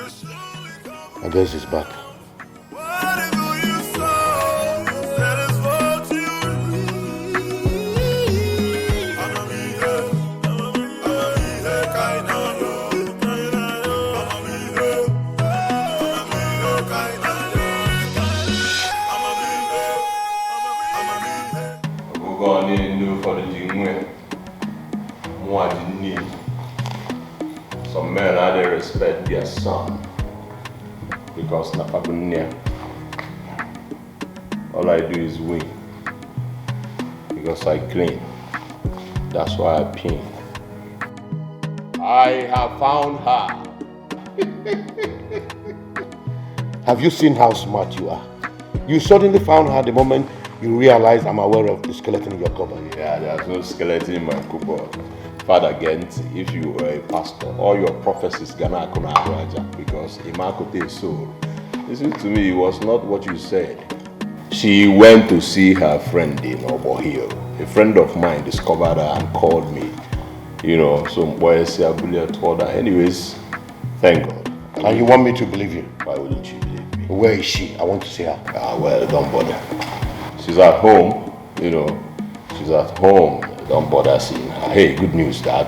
I guess he's back. Whatever you sow, that is what you Some men are they respect their son because Napabunia. All I do is win because I clean. That's why I pin. I have found her. Have you seen how smart you are? You suddenly found her the moment you realize I'm aware of the skeleton in your cupboard. Yeah, there's no skeleton in my cupboard. Father Gent, if you were a pastor, all your prophecies gonna kuna raja because Imakote is soul. Listen to me, it was not what you said. She went to see her friend in Obohio. A friend of mine discovered her and called me. You know, some boys say Abulia told her. Anyways, thank God. And you want me to believe you? Why wouldn't you believe me? Where is she? I want to see her. Ah, well, don't bother. She's at home, you know. She's at home. Don't bother seeing her. Hey, good news, Dad.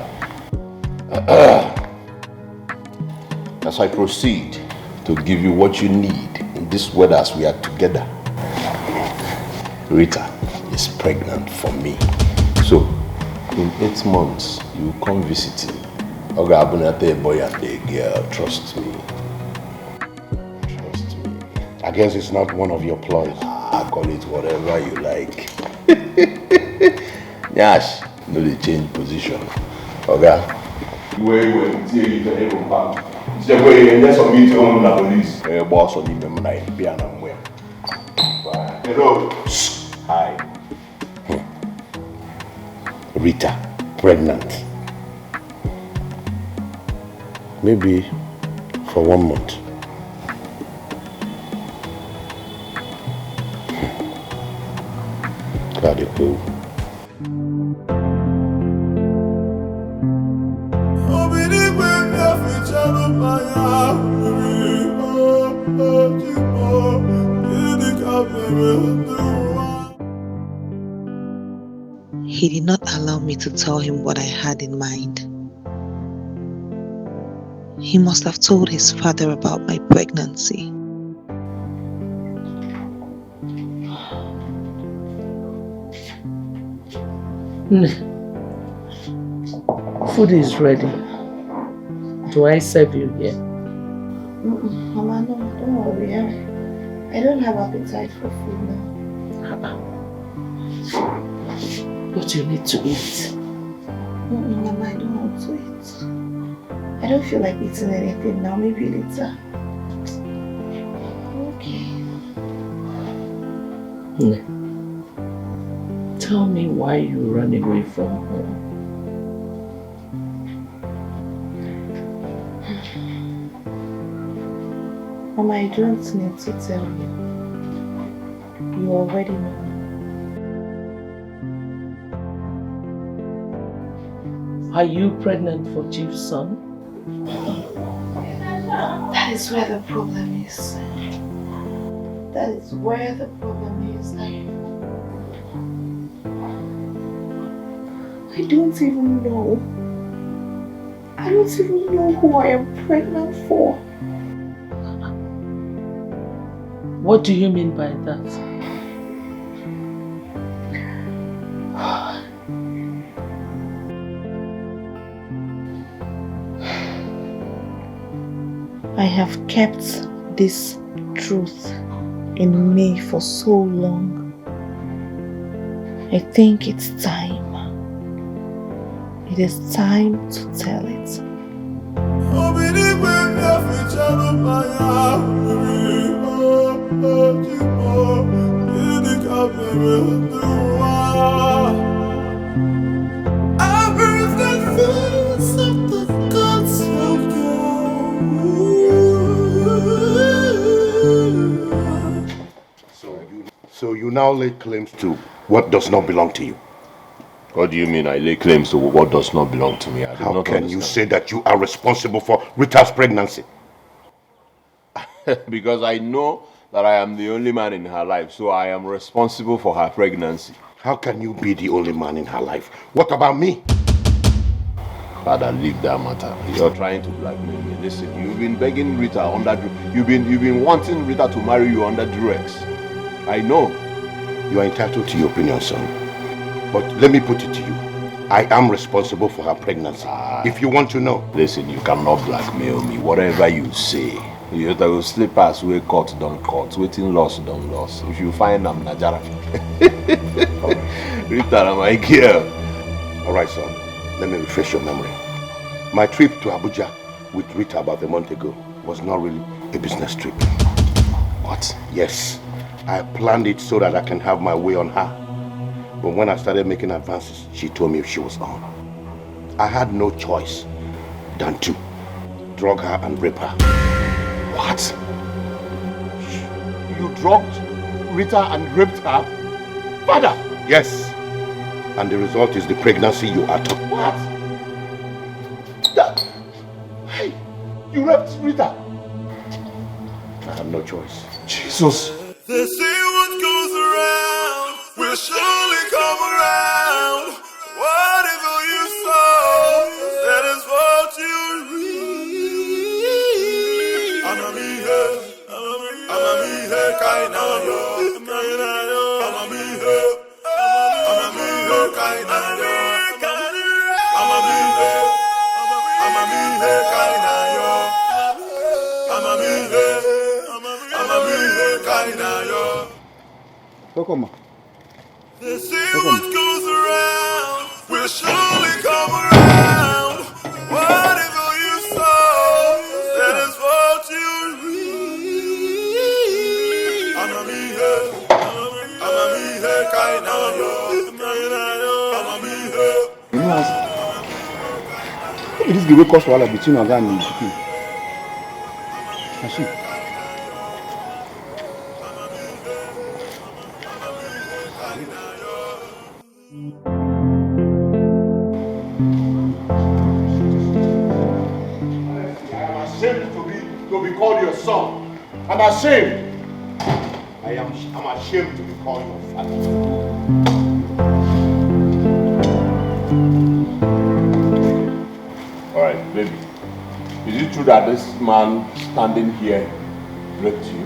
As I proceed to give you what you need in this weather as we are together, Rita is pregnant for me. So, in 8 months, you will come visiting. Oga Abunate, boy and a girl, trust me. Trust me. I guess it's not one of your ploys. I call it whatever you like. Yash, no they change position. Oga. Wait, you can even back. Say wait, let's meet you on the police. Boss on the memory, piano where. Hello. Hi. Rita, pregnant. Maybe for 1 month. God, you cool. He did not allow me to tell him what I had in mind. He must have told his father about my pregnancy. Food is ready. Do I serve you here? Mama, no, don't worry. I don't have appetite for food now. But you need to eat. Mama, I don't want to eat. I don't feel like eating anything now. Maybe later. Okay. Tell me why you ran away from home. Mama, I don't need to tell you. You already know. Are you pregnant for Chief's son? That is where the problem is. That is where the problem is. I don't even know. I don't even know who I am pregnant for. What do you mean by that? I have kept this truth in me for so long. I think it's time. It is time to tell it. So you now lay claims to what does not belong to you. What do you mean I lay claims to what does not belong to me? How can you say that you are responsible for Rita's pregnancy? Because I know that I am the only man in her life, so I am responsible for her pregnancy. How can you be the only man in her life? What about me? Father, leave that matter. You're trying to blackmail me. Listen, you've been begging Rita under... You've been wanting Rita to marry you under duress. I know. You are entitled to your opinion, son. But let me put it to you. I am responsible for her pregnancy. If you want to know. Listen, you cannot blackmail me. Whatever you say. You will slip past where court don't court. Waiting loss don't loss. If you find I'm Najara. Rita, I'm my girl. Alright, son. Let me refresh your memory. My trip to Abuja with Rita about a month ago was not really a business trip. What? Yes. I planned it so that I can have my way on her. But when I started making advances, she told me she was on. I had no choice than to drug her and rape her. What? You drugged Rita and raped her? Father! Yes. And the result is the pregnancy you are talking about. What? Hey, you raped Rita? I have no choice. Jesus. They say what goes around will surely come around. Whatever you sow, that is what you reap. Amamihe, kainayo, amamihe, kainayo, amamihe, kainayo, amamihe. They say what goes around will surely come around. Whatever you sow, that is what you reap. Amamihe, kainayo, amamihe. You know, maybe this will cause wahala between Oga and the pikin. Machine. To be called your son. I'm ashamed. I'm ashamed to be called your father. Alright, baby. Is it true that this man standing here raped you?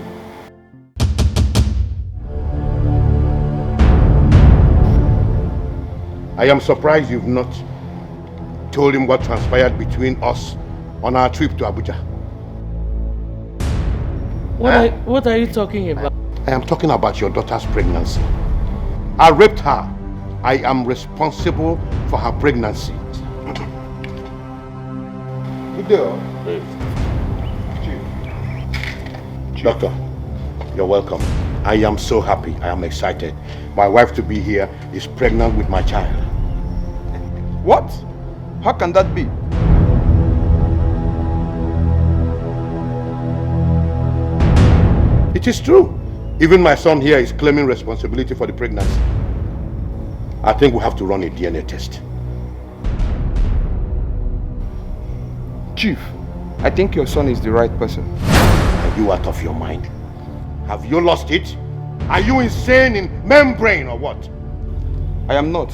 I am surprised you've not told him what transpired between us on our trip to Abuja. What are you talking about? I am talking about your daughter's pregnancy. I raped her. I am responsible for her pregnancy. Good day. Chief. Doctor, you're welcome. I am so happy. I am excited. My wife to be here is pregnant with my child. What? How can that be? It is true. Even my son here is claiming responsibility for the pregnancy. I think we have to run a DNA test. Chief, I think your son is the right person. Are you out of your mind? Have you lost it? Are you insane in membrane or what? I am not.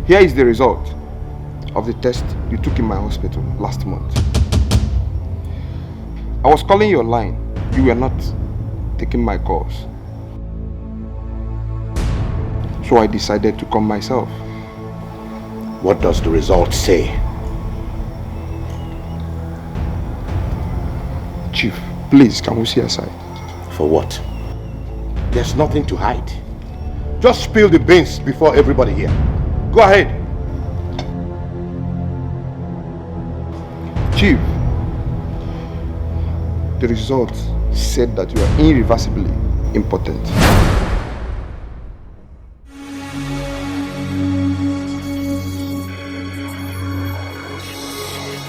Here is the result of the test you took in my hospital last month. I was calling your line. You were not taking my calls. So I decided to come myself. What does the result say? Chief, please, can we see her side? For what? There's nothing to hide. Just spill the beans before everybody here. Go ahead. Chief, the results said that you are irreversibly impotent.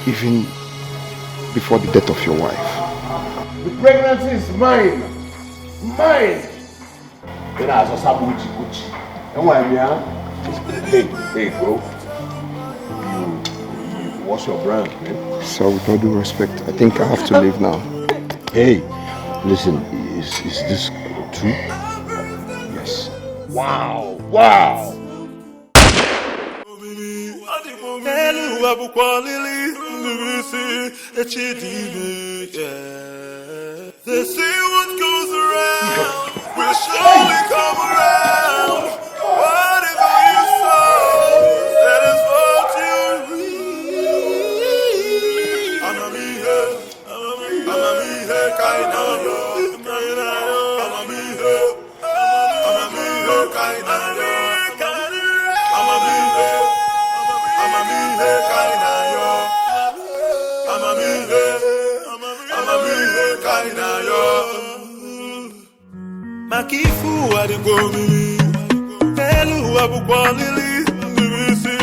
Even before the death of your wife. The pregnancy is mine. Mine. Then I saw some Gucci. And why me, huh? Hey, bro. What's your brand, man? Sir, with all due respect, I think I have to leave now. Hey, listen, is this true? Yes. Wow, wow. They say what goes around will surely come around. Whatever you sow, that is what you reap. I'm a me here, kind of yo. I'm a me here, kind of yo. I'm a me here, kind of yo. I'm a me here, kind of yo. Makifu adigomi, elu abukwalili, ndivisi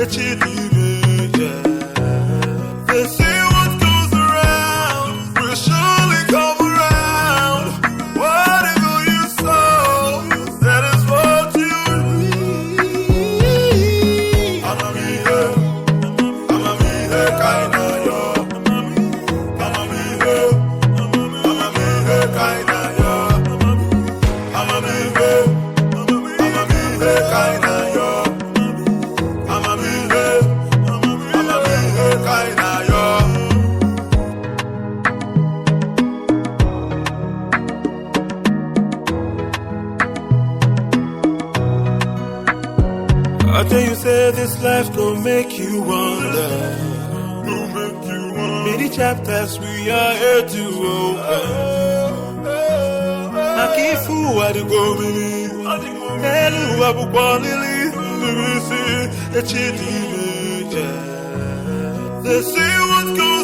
echidime. They say what goes around will surely come around. Whatever you sow, that is what you reap. I'm a me here, kind of yo. I'm a me here, kind of yo. I'm a me here, kind of yo. I'm a me here, kind of yo. I tell you, say this life gon' make you wonder. Many chapters we are here to open. Makifu adigomi, elu abukwalili, ndivisi echidime. They say what goes